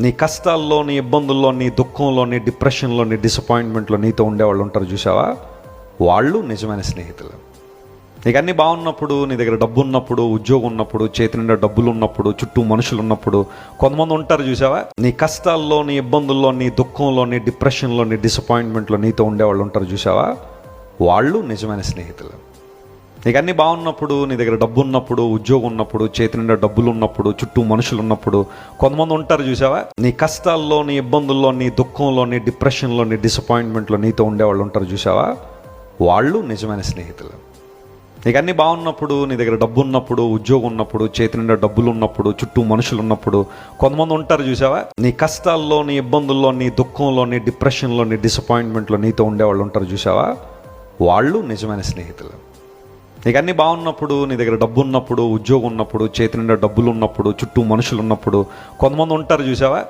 నీ కష్టాల్లో, నీ ఇబ్బందుల్లో, నీ దుఃఖంలో, నీ డిప్రెషన్లో, నీ డిసప్పాయింట్మెంట్లో నీతో ఉండేవాళ్ళు ఉంటారు చూసావా, వాళ్ళు నిజమైన స్నేహితులు. నీకు అన్నీ బాగున్నప్పుడు, నీ దగ్గర డబ్బు ఉన్నప్పుడు, ఉద్యోగం ఉన్నప్పుడు, చేతి నిండా డబ్బులు ఉన్నప్పుడు, చుట్టూ మనుషులు ఉన్నప్పుడు కొంతమంది ఉంటారు చూసావా, నీ కష్టాల్లో, నీ ఇబ్బందుల్లో, నీ దుఃఖంలో, నీ డిప్రెషన్లో, నీ డిసప్పాయింట్మెంట్లో నీతో ఉండేవాళ్ళు ఉంటారు చూసావా, వాళ్ళు నిజమైన స్నేహితులు. నీకు అన్నీ బాగున్నప్పుడు, నీ దగ్గర డబ్బు ఉన్నప్పుడు, ఉద్యోగం ఉన్నప్పుడు, చేతి నిండా డబ్బులు ఉన్నప్పుడు, చుట్టూ మనుషులు ఉన్నప్పుడు కొంతమంది ఉంటారు చూసావా, నీ కష్టాల్లో, నీ ఇబ్బందుల్లో, నీ దుఃఖంలో, నీ డిప్రెషన్లో, నీ డిసప్పాయింట్మెంట్లో నీతో ఉండేవాళ్ళు ఉంటారు చూసావా, వాళ్ళు నిజమైన స్నేహితులు. నీకు అన్నీ బాగున్నప్పుడు, నీ దగ్గర డబ్బు ఉన్నప్పుడు, ఉద్యోగం ఉన్నప్పుడు, చేతి నిండా డబ్బులు ఉన్నప్పుడు, చుట్టూ మనుషులు ఉన్నప్పుడు కొంతమంది ఉంటారు చూసావా, నీ కష్టాల్లో, నీ ఇబ్బందుల్లో, నీ దుఃఖంలో, నీ డిప్రెషన్లో, నీ డిసప్పాయింట్మెంట్లో నీతో ఉండేవాళ్ళు ఉంటారు చూసావా, వాళ్ళు నిజమైన స్నేహితులు. నీకు అన్నీ బాగున్నప్పుడు, నీ దగ్గర డబ్బు ఉన్నప్పుడు, ఉద్యోగం ఉన్నప్పుడు, చేతి నిండా డబ్బులు ఉన్నప్పుడు, చుట్టూ మనుషులు ఉన్నప్పుడు కొంతమంది ఉంటారు చూసావా,